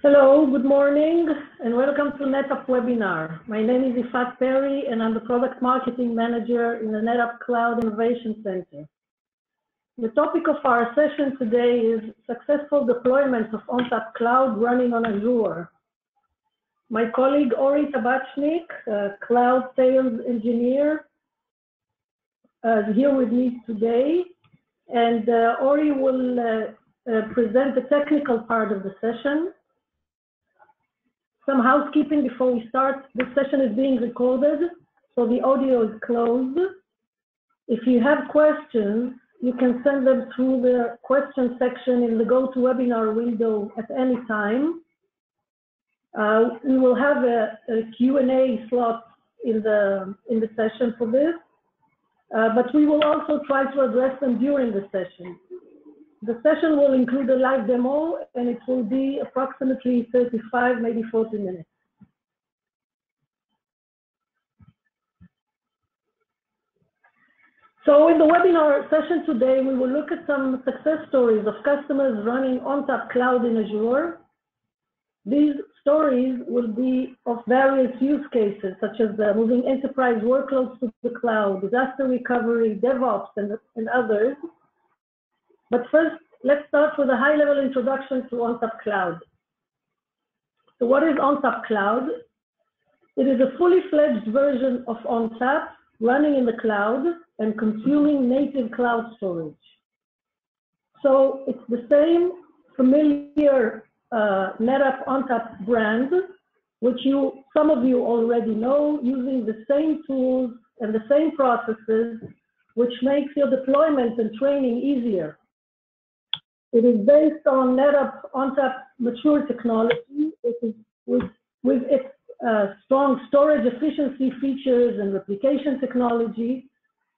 Hello, good morning, and welcome to NetApp webinar. My name is Ifat Perry, and I'm the Product Marketing Manager in the NetApp Cloud Innovation Center. The topic of our session today is successful deployment of ONTAP Cloud running on Azure. My colleague Ori Tabachnik, Cloud Sales Engineer, is here with me today, and Ori will present the technical part of the session. Some housekeeping before we start. This session is being recorded, so the audio is closed. If you have questions, you can send them through the question section in the GoToWebinar window at any time. We will have a Q&A slot in the session for this, but we will also try to address them during the session. The session will include a live demo, and it will be approximately 35, maybe 40 minutes. So in the webinar session today, we will look at some success stories of customers running ONTAP Cloud in Azure. These stories will be of various use cases, such as moving enterprise workloads to the cloud, disaster recovery, DevOps, and others. But first, let's start with a high-level introduction to ONTAP Cloud. So what is ONTAP Cloud? It is a fully fledged version of ONTAP running in the cloud and consuming native cloud storage. So it's the same familiar NetApp ONTAP brand, which some of you already know, using the same tools and the same processes, which makes your deployment and training easier. It is based on NetApp ONTAP mature technology. It is with its strong storage efficiency features and replication technology,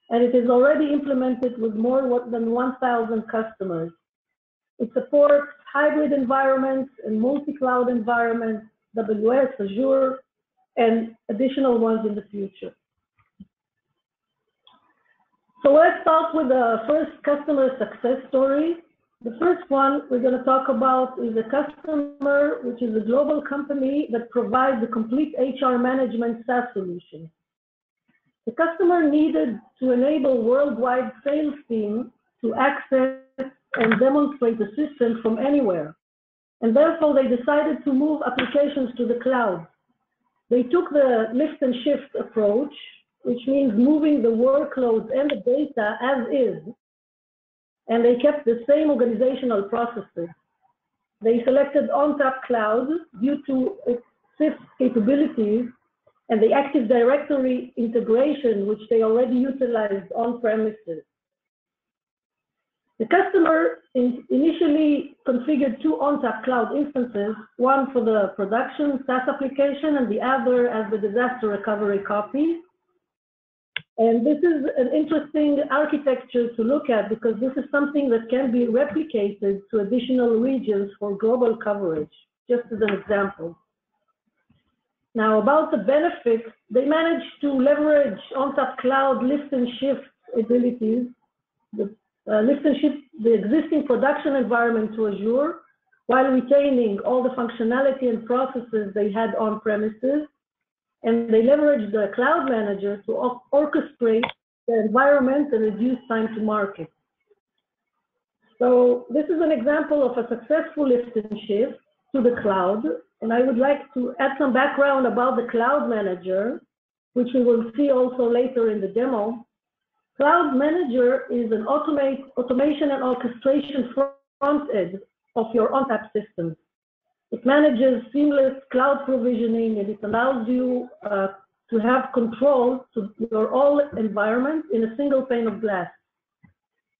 and it is already implemented with more than 1,000 customers. It supports hybrid environments and multi-cloud environments, AWS, Azure, and additional ones in the future. So let's start with the first customer success story. The first one we're going to talk about is a customer, which is a global company that provides a complete HR management SaaS solution. The customer needed to enable worldwide sales teams to access and demonstrate the system from anywhere. And therefore, they decided to move applications to the cloud. They took the lift and shift approach, which means moving the workloads and the data as is, and they kept the same organizational processes. They selected ONTAP Cloud due to its SIFT capabilities and the Active Directory integration, which they already utilized on-premises. The customer initially configured two ONTAP Cloud instances, one for the production SaaS application and the other as the disaster recovery copy. And this is an interesting architecture to look at because this is something that can be replicated to additional regions for global coverage, just as an example. Now, about the benefits, they managed to leverage ONTAP Cloud lift and shift abilities, lift and shift the existing production environment to Azure while retaining all the functionality and processes they had on premises. And they leveraged the cloud manager to orchestrate the environment and reduce time to market. So this is an example of a successful lift and shift to the cloud. And I would like to add some background about the cloud manager, which we will see also later in the demo. Cloud manager is an automation and orchestration front end of your ONTAP system. It manages seamless cloud provisioning, and it allows you to have control to your all environment in a single pane of glass.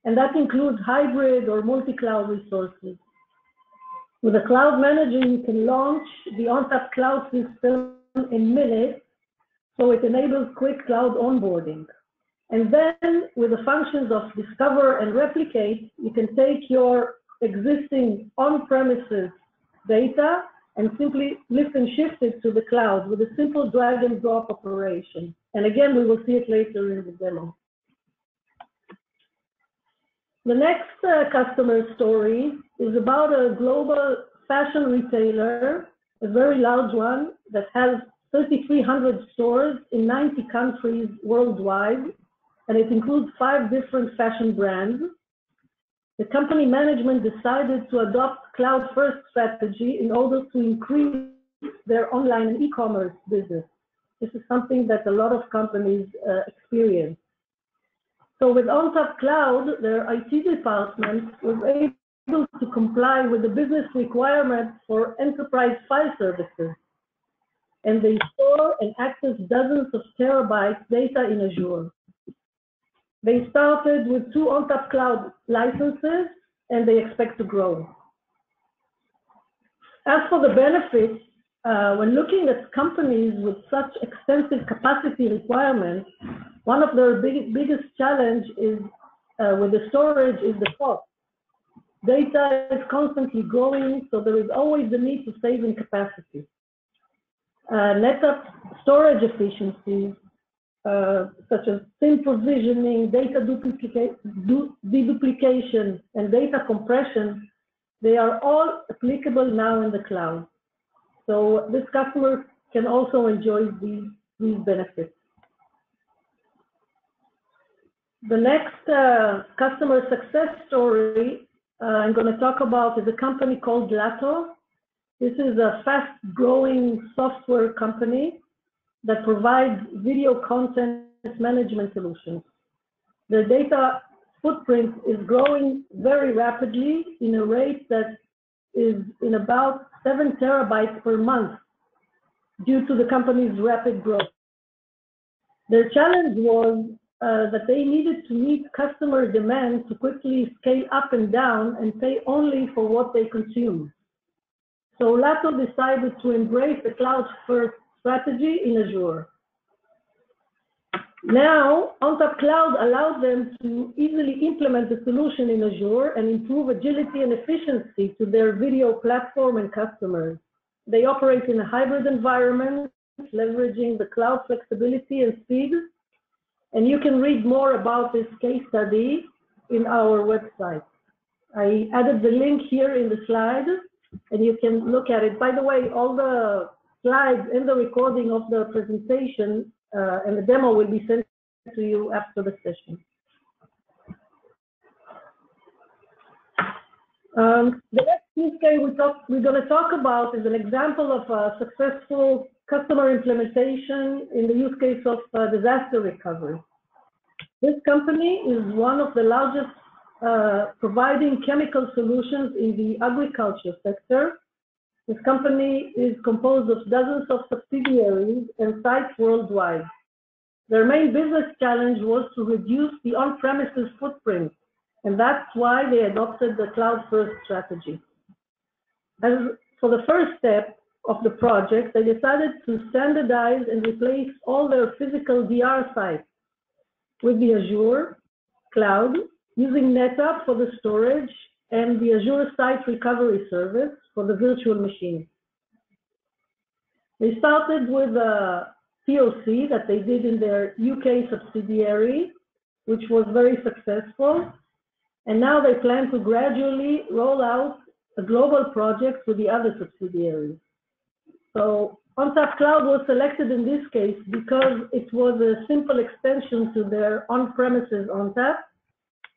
And that includes hybrid or multi-cloud resources. With a cloud manager, you can launch the ONTAP Cloud system in minutes, so it enables quick cloud onboarding. And then with the functions of discover and replicate, you can take your existing on-premises data and simply lift and shift it to the cloud with a simple drag and drop operation. And again, we will see it later in the demo. The next customer story is about a global fashion retailer, a very large one that has 3,300 stores in 90 countries worldwide, and it includes 5 different fashion brands. The company management decided to adopt cloud-first strategy in order to increase their online and e-commerce business. This is something that a lot of companies experience. So with ONTAP Cloud, their IT department was able to comply with the business requirements for enterprise file services. And they store and access dozens of terabytes data in Azure. They started with 2 ONTAP Cloud licenses, and they expect to grow. As for the benefits, when looking at companies with such extensive capacity requirements, one of their biggest challenge is with the storage is the cost. Data is constantly growing, so there is always the need to save in capacity. NetApp storage efficiencies, such as SIM provisioning, data deduplication, and data compression, they are all applicable now in the cloud. So this customer can also enjoy these benefits. The next customer success story I'm going to talk about is a company called Lato. This is a fast-growing software company that provides video content management solutions. Their data footprint is growing very rapidly in a rate that is in about 7 terabytes per month due to the company's rapid growth. Their challenge was that they needed to meet customer demand to quickly scale up and down and pay only for what they consume. So Lato decided to embrace the cloud-first strategy in Azure. Now, ONTAP Cloud allowed them to easily implement the solution in Azure and improve agility and efficiency to their video platform and customers. They operate in a hybrid environment, leveraging the cloud flexibility and speed. And you can read more about this case study in our website. I added the link here in the slide, and you can look at it. By the way, all the slides and the recording of the presentation and the demo will be sent to you after the session. The next use case we're going to talk about is an example of a successful customer implementation in the use case of disaster recovery. This company is one of the largest providing chemical solutions in the agriculture sector. This company is composed of dozens of subsidiaries and sites worldwide. Their main business challenge was to reduce the on-premises footprint, and that's why they adopted the cloud-first strategy. As for the first step of the project, they decided to standardize and replace all their physical DR sites with the Azure cloud, using NetApp for the storage and the Azure Site Recovery Service for the virtual machines. They started with a POC that they did in their UK subsidiary, which was very successful. And now they plan to gradually roll out a global project with the other subsidiaries. So ONTAP Cloud was selected in this case because it was a simple extension to their on-premises ONTAP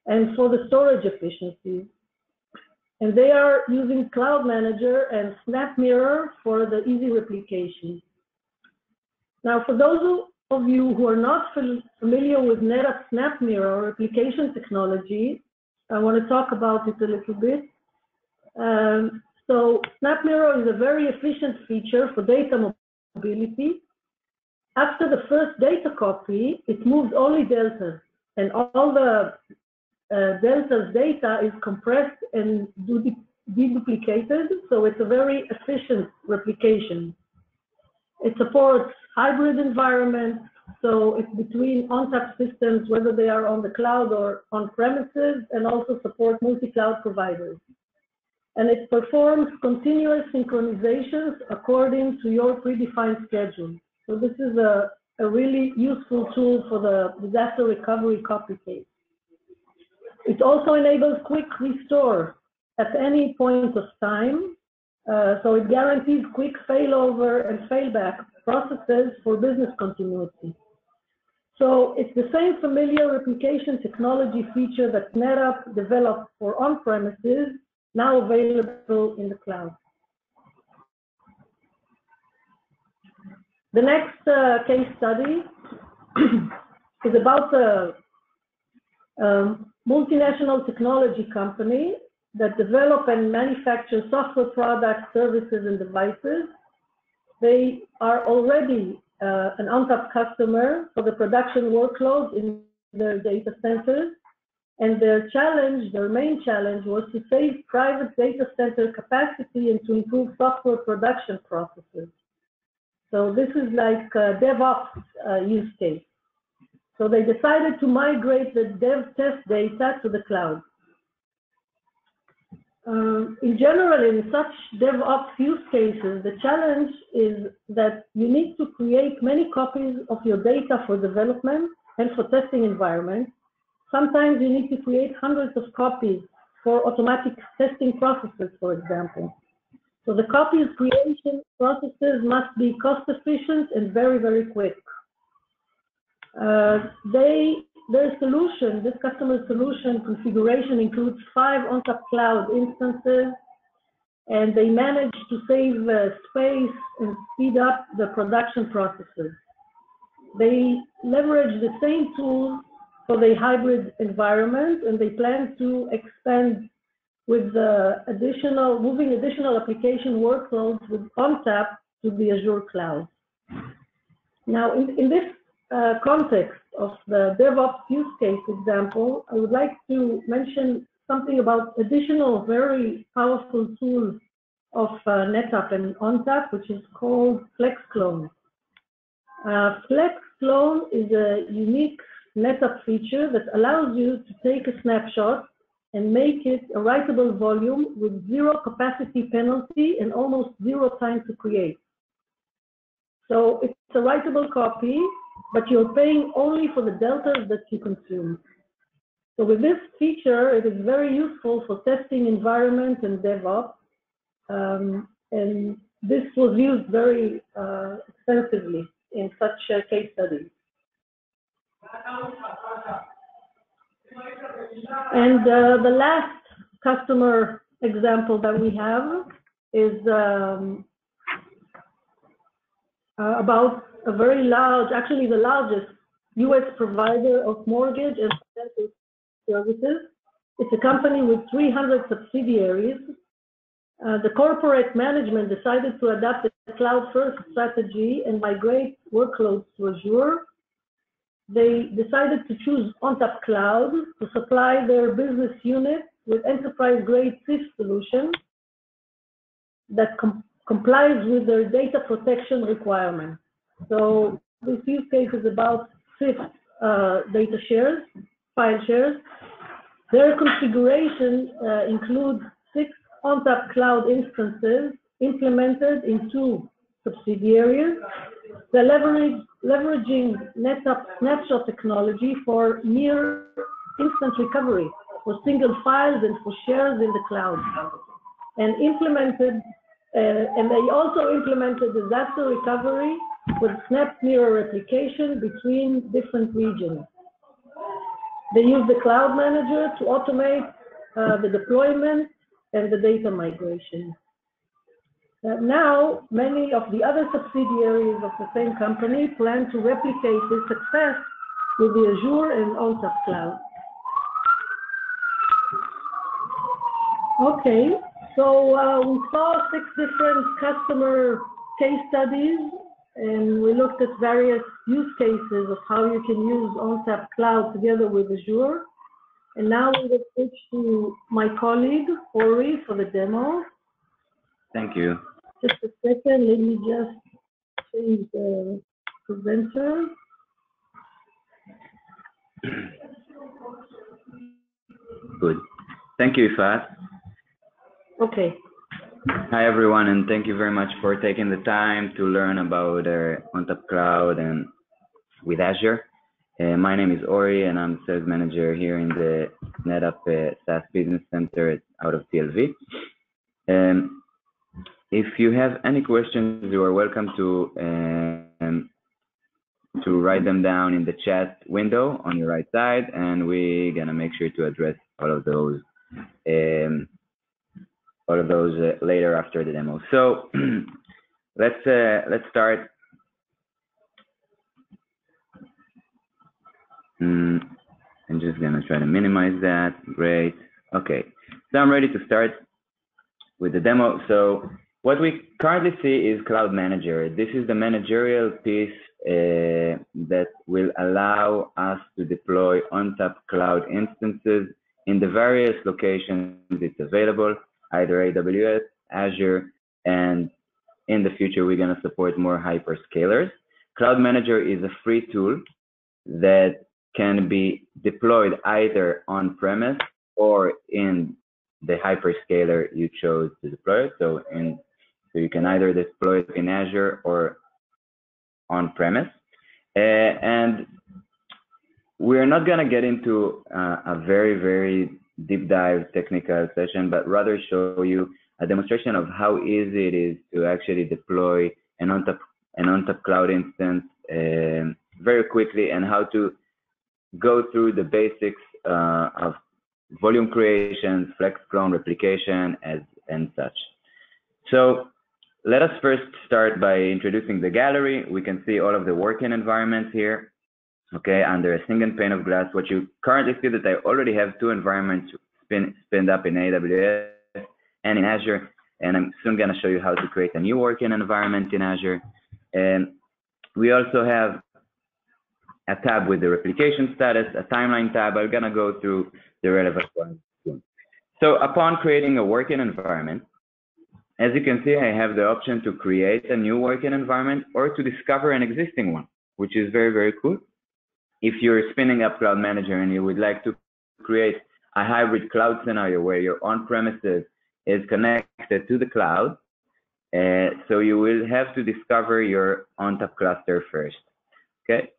and for the storage efficiencies. And they are using Cloud Manager and SnapMirror for the easy replication. Now, for those of you who are not familiar with NetApp SnapMirror replication technology, I want to talk about it a little bit. So SnapMirror is a very efficient feature for data mobility. After the first data copy, it moves only deltas, and all the delta's data is compressed and deduplicated, so it's a very efficient replication. It supports hybrid environments, so it's between ONTAP systems, whether they are on the cloud or on premises, and also support multi-cloud providers. And it performs continuous synchronizations according to your predefined schedule. So this is a really useful tool for the disaster recovery copy case. It also enables quick restore at any point of time, So it guarantees quick failover and failback processes for business continuity. So it's the same familiar replication technology feature that NetApp developed for on-premises, now available in the cloud. The next case study is about a multinational technology company that develop and manufacture software products, services, and devices. They are already an ONTAP customer for the production workloads in their data centers. And their main challenge was to save private data center capacity and to improve software production processes. So this is like a DevOps use case. So they decided to migrate the dev test data to the cloud. In general, in such DevOps use cases, the challenge is that you need to create many copies of your data for development and for testing environments. Sometimes you need to create hundreds of copies for automatic testing processes, for example. So the copies creation processes must be cost efficient and very, very quick. Their solution, this customer solution configuration includes 5 ONTAP Cloud instances, and they manage to save space and speed up the production processes. They leverage the same tools for the hybrid environment, and they plan to expand with moving additional application workloads with ONTAP to the Azure cloud. Now, in this context of the DevOps use case example, I would like to mention something about additional very powerful tools of NetApp and ONTAP, which is called FlexClone. FlexClone is a unique NetApp feature that allows you to take a snapshot and make it a writable volume with 0 capacity penalty and almost 0 time to create. So it's a writable copy, but you're paying only for the deltas that you consume. So with this feature, it is very useful for testing environment and DevOps, and this was used very extensively in such case studies. And the last customer example that we have is about a very large, actually the largest US provider of mortgage and financial services. It's a company with 300 subsidiaries. The corporate management decided to adopt a cloud-first strategy and migrate workloads to Azure. They decided to choose ONTAP Cloud to supply their business unit with enterprise-grade SIF solution that complies with their data protection requirements. So this use case is about SIF data shares, file shares. Their configuration includes 6 ONTAP Cloud instances implemented in 2 subsidiaries. They're leveraging NetApp snapshot technology for near instant recovery for single files and for shares in the cloud. And they also implemented disaster recovery with snap mirror replication between different regions. They use the cloud manager to automate the deployment and the data migration. Now, many of the other subsidiaries of the same company plan to replicate this success with the Azure and ONTAP Cloud. Okay, so we saw 6 different customer case studies, and we looked at various use cases of how you can use ONTAP Cloud together with Azure. And now we will switch to my colleague, Ori, for the demo. Thank you. Just a second, let me just change the presenter. Good. Thank you, Ifat. Okay. Hi, everyone, and thank you very much for taking the time to learn about ONTAP Cloud and with Azure. My name is Ori, and I'm sales manager here in the NetApp SaaS Business Center out of TLV. If you have any questions, you are welcome to write them down in the chat window on your right side, and we're gonna make sure to address all of those later after the demo. So let's start. I'm just gonna try to minimize that. Great. Okay, so I'm ready to start with the demo. So what we currently see is Cloud Manager. This is the managerial piece that will allow us to deploy ONTAP Cloud instances in the various locations it's available, either AWS, Azure, and in the future, we're going to support more hyperscalers. Cloud Manager is a free tool that can be deployed either on-premise or in the hyperscaler you chose to deploy it. So you can either deploy it in Azure or on-premise. And we're not going to get into a very, very deep dive technical session, but rather show you a demonstration of how easy it is to actually deploy an ONTAP Cloud instance very quickly, and how to go through the basics of volume creation, flex clone replication, and such. So let us first start by introducing the gallery. We can see all of the working environments here, okay, under a single pane of glass. What you currently see that I already have two environments spinned up in AWS and in Azure, and I'm soon going to show you how to create a new working environment in Azure. And we also have a tab with the replication status, a timeline tab. I'm going to go through the relevant ones soon. So upon creating a working environment, as you can see, I have the option to create a new working environment or to discover an existing one, which is very, very cool. If you're spinning up Cloud Manager and you would like to create a hybrid cloud scenario where your on-premises is connected to the cloud, so you will have to discover your ONTAP cluster first, okay?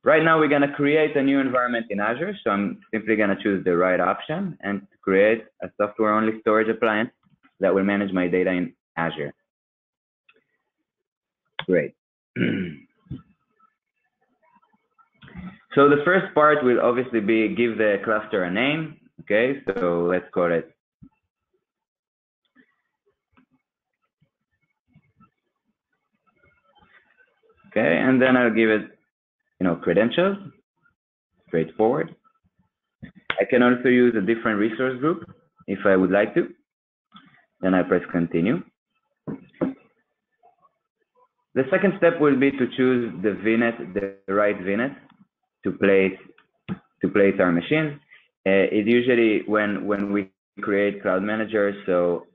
Right now, we're going to create a new environment in Azure, so I'm simply going to choose the right option and create a software-only storage appliance that will manage my data in Azure. Great. So the first part will obviously be give the cluster a name, okay? So let's call it okay, and then I'll give it, credentials, straightforward. I can also use a different resource group if I would like to. Then I press continue. The second step will be to choose the VNet, the right VNet to place our machines. It usually when we create Cloud Manager, so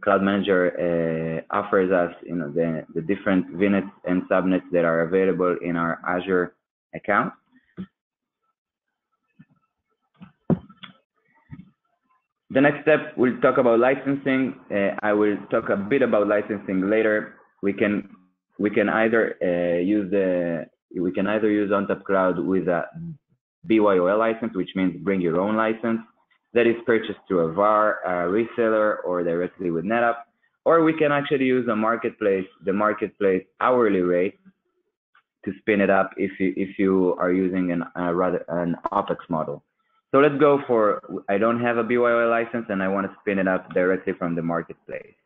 Cloud Manager offers us, the different VNets and subnets that are available in our Azure account. The next step, we'll talk about licensing. I will talk a bit about licensing later. We can either use ONTAP Cloud with a BYOL license, which means bring your own license, that is purchased through a VAR, a reseller, or directly with NetApp. Or we can actually use the marketplace hourly rate to spin it up if you are using an OpEx model. So let's go for, I don't have a BYOL license and I want to spin it up directly from the marketplace.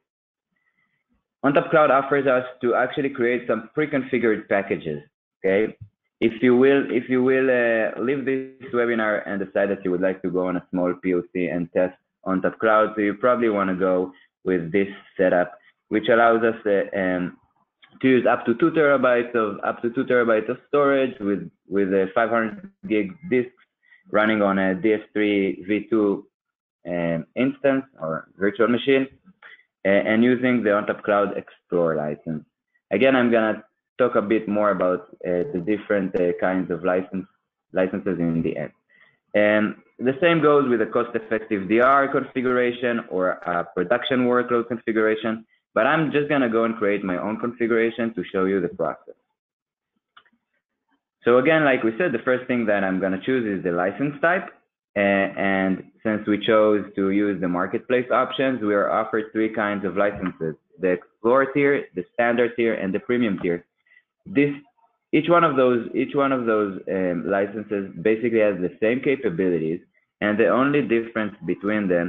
ONTAP Cloud offers us to actually create some pre-configured packages, okay? If you will leave this webinar and decide that you would like to go on a small POC and test ONTAP Cloud, so you probably want to go with this setup, which allows us to use up to 2 terabytes of storage with a 500 gig disks running on a DS3 v2 instance or virtual machine, and using the ONTAP Cloud Explorer license. Again, I'm gonna talk a bit more about the different kinds of licenses in the end. And the same goes with a cost-effective DR configuration or a production workload configuration, but I'm just gonna go and create my own configuration to show you the process. So again, like we said, the first thing that I'm gonna choose is the license type. and since we chose to use the marketplace options, we are offered three kinds of licenses: the Explorer tier, the Standard tier, and the Premium tier. Each one of those licenses basically has the same capabilities, and the only difference between them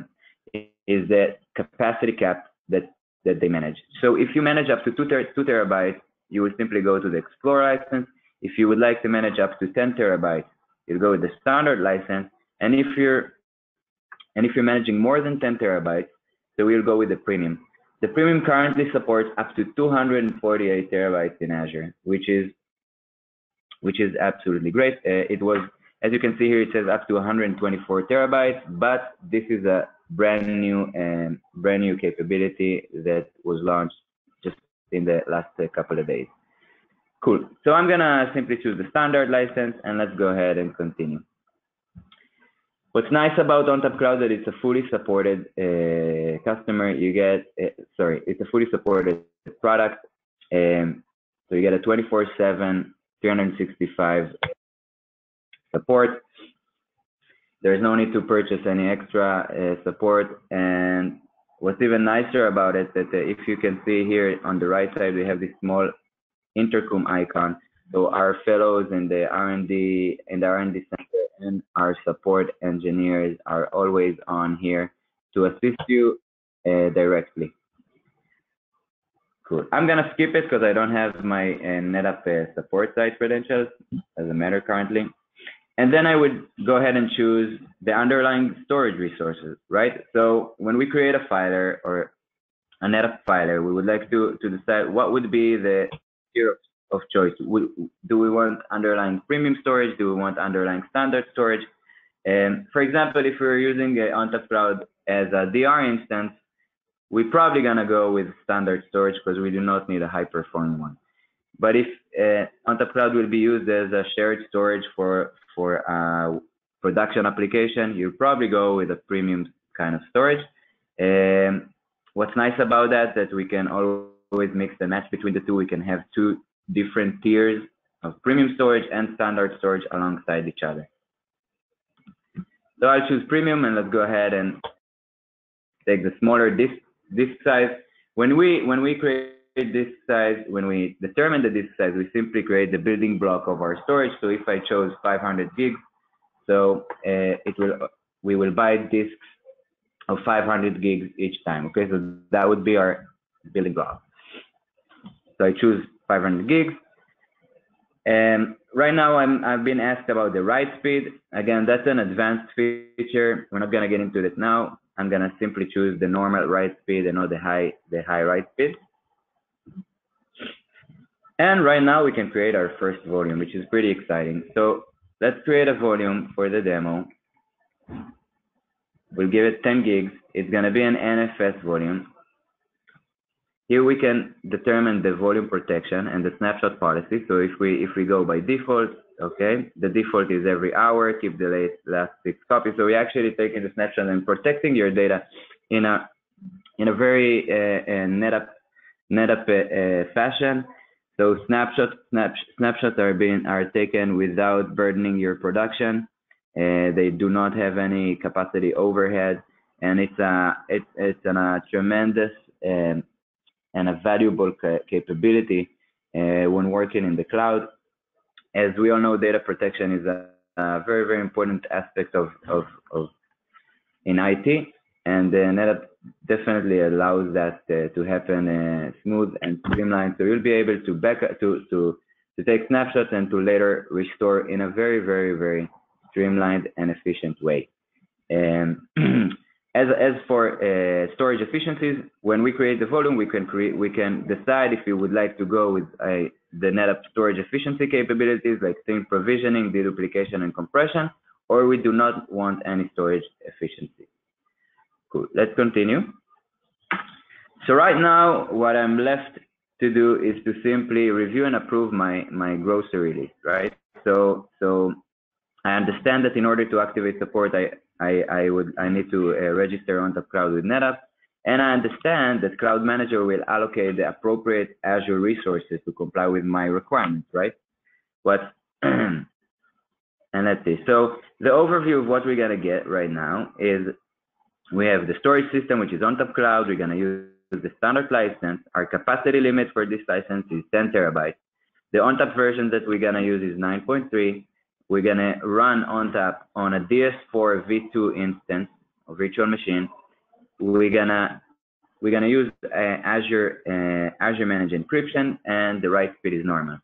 is the capacity cap that they manage. So if you manage up to 2 terabytes, you will simply go to the Explorer license. If you would like to manage up to 10 terabytes, you'll go with the Standard license. And if you're managing more than 10 terabytes, so we'll go with the Premium. The Premium currently supports up to 248 terabytes in Azure, which is absolutely great. It was, as you can see here, it says up to 124 terabytes, but this is a brand new capability that was launched just in the last couple of days. Cool. So I'm gonna simply choose the Standard license, and let's go ahead and continue. What's nice about ONTAP Cloud that it's a fully supported customer. You get, it's a fully supported product. So you get a 24/7, 365 support. There's no need to purchase any extra support. And what's even nicer about it, that if you can see here on the right side, we have this small intercom icon. So our fellows in the R&D center and our support engineers are always on here to assist you directly. Cool. I'm gonna skip it because I don't have my NetApp support site credentials as a matter currently. And then I would go ahead and choose the underlying storage resources, right? So when we create a filer or a NetApp filer, we would like to decide what would be the tier of choice. Do we want underlying premium storage? Do we want underlying standard storage? And for example, if we're using ONTAP Cloud as a DR instance, we're probably gonna go with standard storage because we do not need a high performing one. But if ONTAP Cloud will be used as a shared storage for a production application, you'll probably go with a premium kind of storage. What's nice about that we can always mix and match between the two. We can have two different tiers of premium storage and standard storage alongside each other. So I'll choose premium, and let's go ahead and take the smaller disk size. When we create disk size, when we determine the disk size, we simply create the building block of our storage. So if I chose 500 gigs, so we will buy disks of 500 gigs each time. Okay, so that would be our building block. So I choose 500 gigs. And right now I've been asked about the write speed. Again, that's an advanced feature. We're not gonna get into it now. I'm gonna simply choose the normal write speed and not the high write speed. And right now we can create our first volume, which is pretty exciting. So let's create a volume for the demo. We'll give it 10 gigs. It's gonna be an NFS volume. Here we can determine the volume protection and the snapshot policy. So if we go by default, okay, the default is every hour, keep the last 6 copies. So we actually taking the snapshot and protecting your data in a very NetApp fashion. So snapshots are taken without burdening your production. They do not have any capacity overhead, and it's a tremendous and a valuable capability when working in the cloud. As we all know, data protection is a very, very important aspect in IT, and NetApp definitely allows that to happen smooth and streamlined. So you'll be able to take snapshots and to later restore in a very, very, very streamlined and efficient way. As for storage efficiencies, when we create the volume, we can decide if we would like to go with the NetApp storage efficiency capabilities like stream provisioning, deduplication, and compression, or we do not want any storage efficiency. Cool. Let's continue. So right now, what I'm left to do is to simply review and approve my grocery list, right? So I understand that in order to activate support, I need to register ONTAP Cloud with NetApp, and I understand that Cloud Manager will allocate the appropriate Azure resources to comply with my requirements, right? What's And let's see. So the overview of what we're gonna get right now is we have the storage system, which is ONTAP Cloud. We're gonna use the standard license. Our capacity limit for this license is 10 terabytes. The ONTAP version that we're gonna use is 9.3. We're gonna run ONTAP on a DS4 V2 instance or virtual machine. We're gonna use Azure Managed Encryption, and the write speed is normal.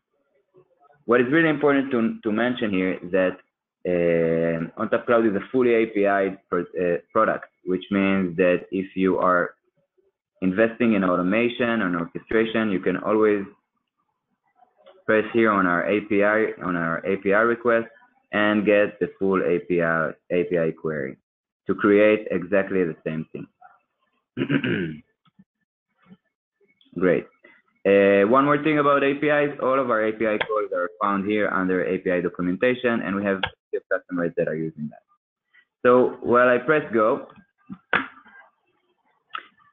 What is really important to mention here is that ONTAP Cloud is a fully API product, which means that if you are investing in automation and orchestration, you can always press here on our API request and get the full API query to create exactly the same thing. Great. One more thing about APIs, all of our API calls are found here under API documentation, and we have customers that are using that. So while I press go,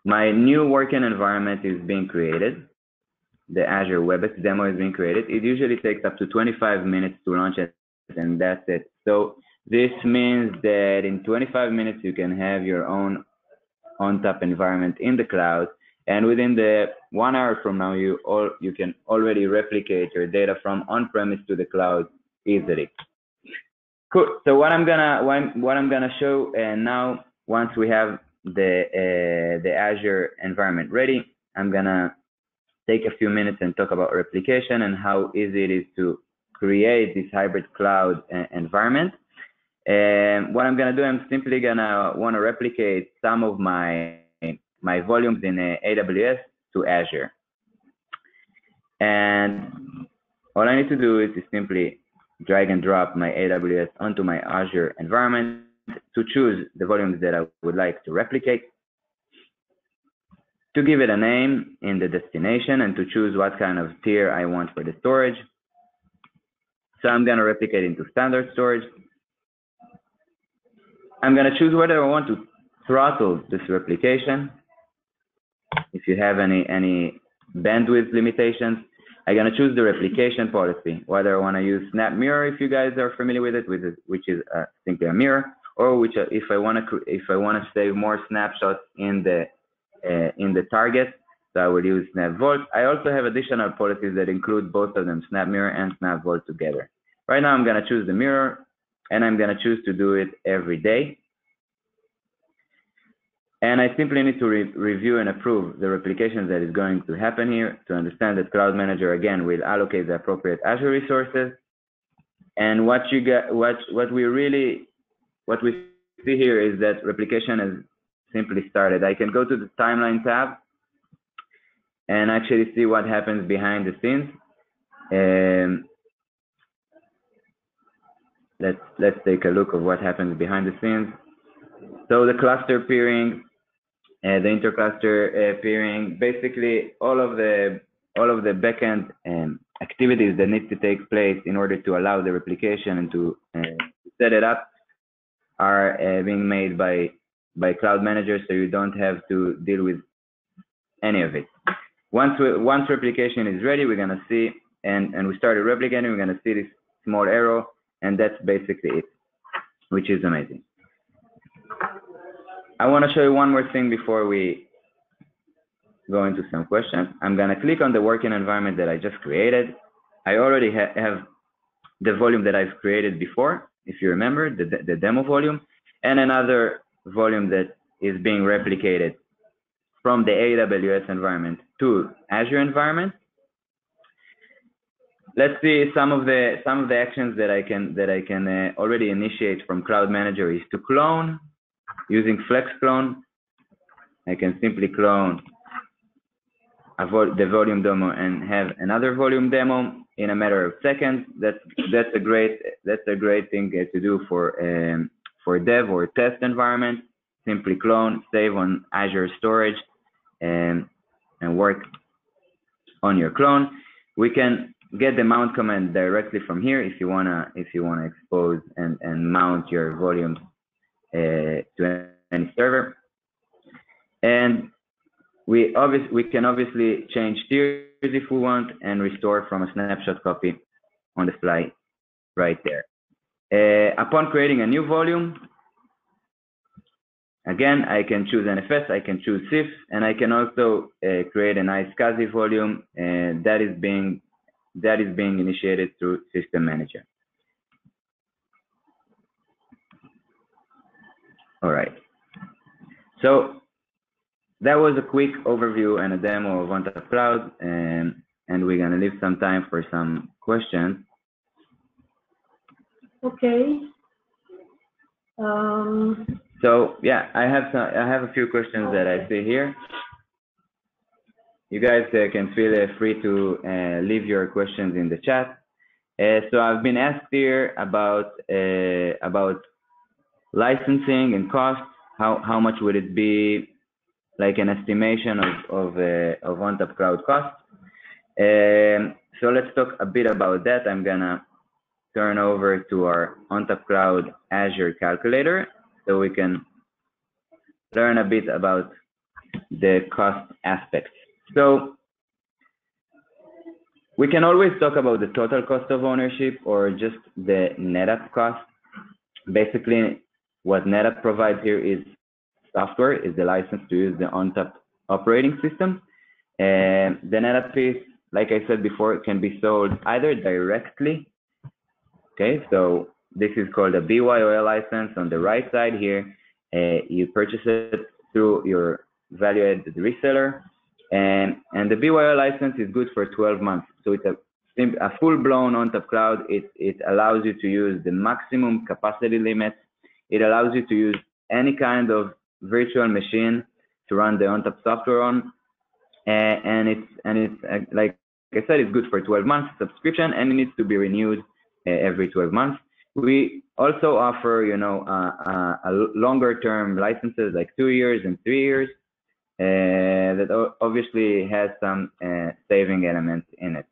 my new working environment is being created. The Azure WebEx demo is being created. It usually takes up to 25 minutes to launch it, and that's it. So this means that in 25 minutes, you can have your own ONTAP environment in the cloud. And within the 1 hour from now, you can already replicate your data from on-premise to the cloud easily. Cool. So what I'm gonna show now, once we have the Azure environment ready, I'm gonna take a few minutes and talk about replication and how easy it is to create this hybrid cloud environment. And what I'm gonna do, I'm simply gonna wanna replicate some of my volumes in AWS to Azure. And all I need to do is simply drag and drop my AWS onto my Azure environment to choose the volumes that I would like to replicate, to give it a name in the destination, and to choose what kind of tier I want for the storage. So I'm going to replicate into standard storage. I'm going to choose whether I want to throttle this replication. If you have any bandwidth limitations, I'm going to choose the replication policy, whether I want to use Snap Mirror, if you guys are familiar with it, which is simply a mirror, or if I want to save more snapshots in the target, so I will use Snap Vault. I also have additional policies that include both of them, Snap Mirror and Snap Vault together. Right now, I'm going to choose the mirror, and I'm going to choose to do it every day. And I simply need to review and approve the replication that is going to happen here to understand that Cloud Manager, again, will allocate the appropriate Azure resources. And what we see here is that replication has simply started. I can go to the timeline tab and actually see what happens behind the scenes. Let's take a look at what happens behind the scenes. So the cluster peering, the intercluster peering, basically all of the backend activities that need to take place in order to allow the replication and to set it up are being made by Cloud Manager, so you don't have to deal with any of it. Once replication is ready, we're gonna see, and we started replicating, we're gonna see this small arrow, and that's basically it, which is amazing. I want to show you one more thing before we go into some questions. I'm going to click on the working environment that I just created. I already have the volume that I've created before, if you remember, the demo volume, and another volume that is being replicated from the AWS environment to Azure environment. Let's see some of the actions that I can already initiate from Cloud Manager is to clone. Using Flex Clone, I can simply clone the volume demo and have another volume demo in a matter of seconds. That's a great thing to do for dev or test environment. Simply clone, save on Azure storage, and work on your clone. We can get the mount command directly from here if you wanna expose and mount your volumes to any server. And we can obviously change tiers if we want and restore from a snapshot copy on the fly right there. Upon creating a new volume, again, I can choose NFS, I can choose CIFS, and I can also create a nice SCSI volume that is being initiated through System Manager. All right. So that was a quick overview and a demo of ONTAP Cloud, and we're gonna leave some time for some questions. Okay. So yeah, I have a few questions that I see here. You guys can feel free to leave your questions in the chat. So I've been asked here about licensing and costs. How much would it be, like an estimation of ONTAP Cloud costs? So let's talk a bit about that. I'm gonna turn over to our ONTAP Cloud Azure calculator so we can learn a bit about the cost aspects. So we can always talk about the total cost of ownership or just the NetApp cost. Basically, what NetApp provides here is software, is the license to use the ONTAP operating system. And the NetApp piece, like I said before, can be sold either directly. Okay, so this is called a BYOL license. On the right side here, you purchase it through your value-added reseller, and the BYOL license is good for 12 months. So it's a full-blown ONTAP Cloud. It allows you to use the maximum capacity limit. It allows you to use any kind of virtual machine to run the ONTAP software on, and it's like I said, it's good for 12 months subscription, and it needs to be renewed every 12 months. We also offer, a longer-term licenses like 2 years and 3 years that obviously has some saving elements in it.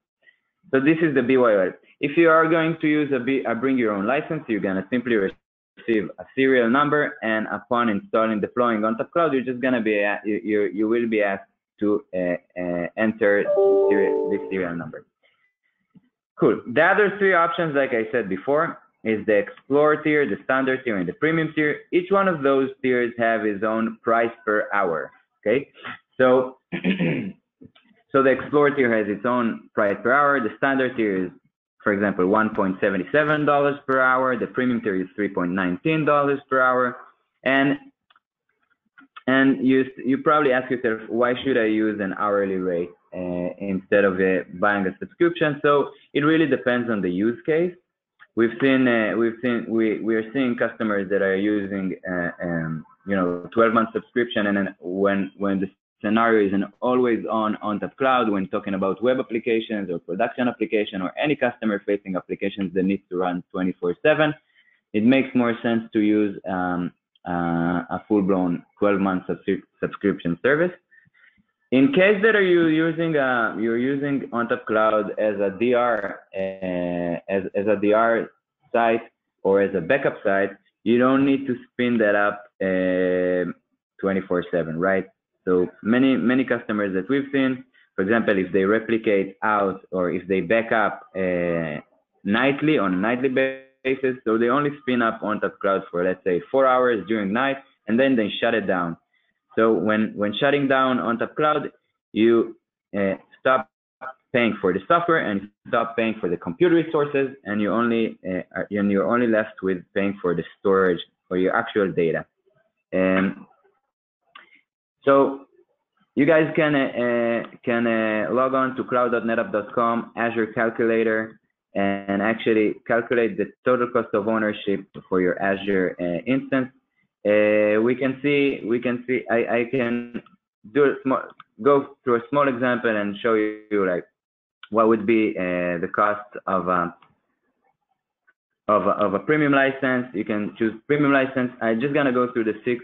So this is the BYOL. If you are going to use a bring your own license, you're gonna simply receive a serial number, and upon installing, deploying ONTAP Cloud, you're just gonna be you will be asked to enter this serial number. Cool. The other three options, like I said before, is the Explorer tier, the Standard tier, and the Premium tier. Each one of those tiers have its own price per hour. Okay, so so the Explorer tier has its own price per hour. The Standard tier is, for example, $1.77 per hour. The Premium tier is $3.19 per hour. And you probably ask yourself, why should I use an hourly rate instead of buying a subscription? So it really depends on the use case. We are seeing customers that are using 12-month subscription, and then when the scenario is an always-on ONTAP Cloud, when talking about web applications or production application or any customer-facing applications that need to run 24/7, it makes more sense to use a full-blown 12-month subscription service. In case that you're using ONTAP Cloud as a DR as a DR site or as a backup site, you don't need to spin that up 24/7, right? So many customers that we've seen, for example, if they replicate out or if they back up nightly on a nightly basis, so they only spin up ONTAP Cloud for, let's say, 4 hours during night, and then they shut it down. So when shutting down ONTAP Cloud, you stop paying for the software and stop paying for the compute resources, and you're only left with paying for the storage or your actual data. And so you guys can log on to cloud.netapp.com, Azure Calculator, and actually calculate the total cost of ownership for your Azure instance. We can see. I can go through a small example and show you like what would be the cost of a premium license. You can choose premium license. I'm just gonna go through the six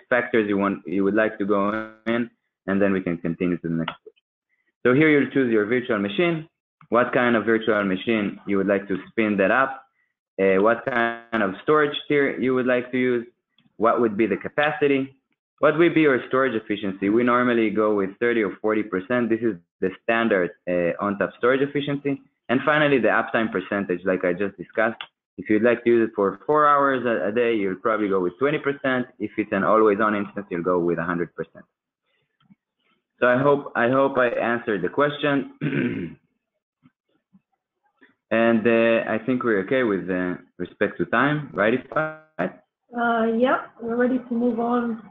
factors you would like to go in, and then we can continue to the next page. So here you'll choose your virtual machine. What kind of virtual machine you would like to spin that up? What kind of storage tier you would like to use? What would be the capacity? What would be your storage efficiency? We normally go with 30 or 40%. This is the standard ONTAP storage efficiency. And finally, the uptime percentage, like I just discussed. If you'd like to use it for 4 hours a day, you'll probably go with 20%. If it's an always-on instance, you'll go with 100%. So I hope I answered the question. And I think we're okay with respect to time, right? Yeah, we're ready to move on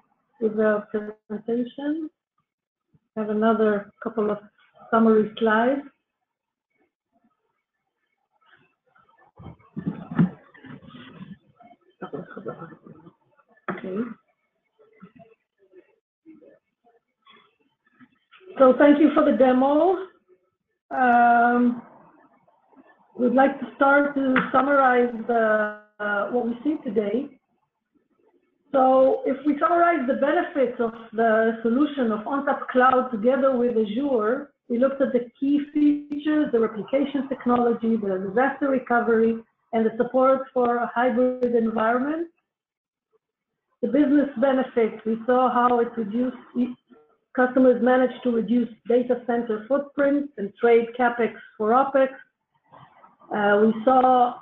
with the presentation. I have another couple of summary slides. Okay. So thank you for the demo. We'd like to start to summarize what we see today. So if we summarize the benefits of the solution of ONTAP Cloud together with Azure, we looked at the key features, the replication technology, the disaster recovery, and the support for a hybrid environment. The business benefits, we saw how it reduced, customers managed to reduce data center footprint and trade CapEx for OpEx. We saw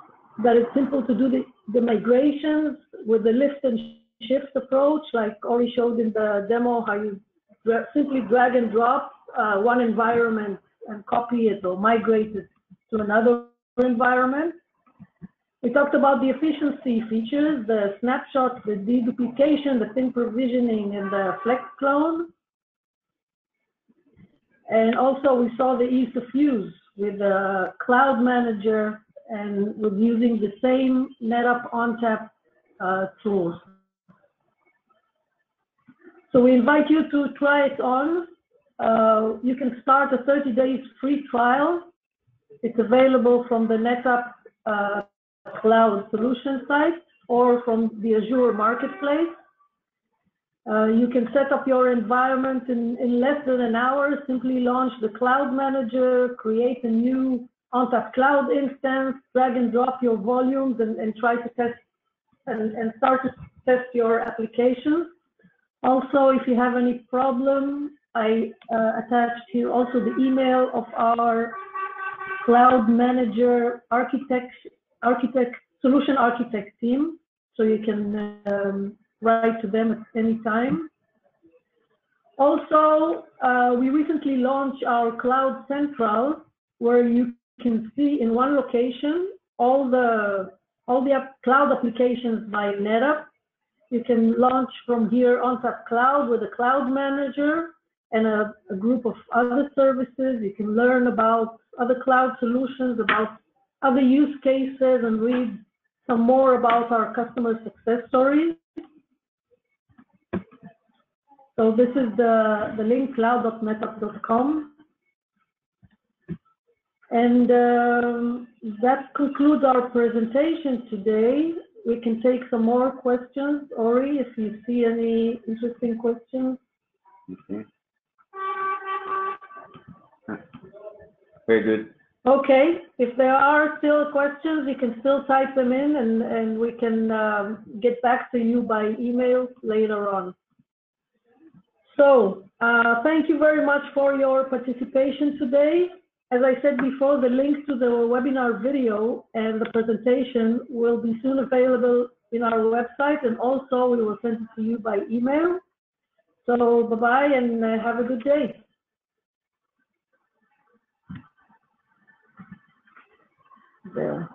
that it's simple to do the migrations with the lift and shift approach, like Ori showed in the demo, how you simply drag and drop one environment and copy it or migrate it to another environment. We talked about the efficiency features, the snapshots, the deduplication, the thin provisioning, and the flex clone. And also we saw the ease of use with the cloud manager and with using the same NetApp ONTAP tools. So we invite you to try it on. You can start a 30 days free trial. It's available from the NetApp Cloud solution site or from the Azure marketplace. You can set up your environment in less than an hour. Simply launch the cloud manager, create a new ONTAP Cloud instance, drag and drop your volumes and try to test and start to test your applications. Also, if you have any problem, I attached here also the email of our cloud manager solution architect team, so you can write to them at any time. Also, we recently launched our Cloud Central, where you can see in one location all the cloud applications by NetApp. You can launch from here ONTAP Cloud with a cloud manager and a group of other services. You can learn about other cloud solutions, about other use cases, and read some more about our customer success stories. So this is the link, cloud.netapp.com. And that concludes our presentation today. We can take some more questions. Ori, if you see any interesting questions. Okay. Very good. Okay, if there are still questions, you can still type them in and we can get back to you by email later on. So thank you very much for your participation today. As I said before, the link to the webinar video and the presentation will be soon available in our website, and also we will send it to you by email. So bye-bye and have a good day. There.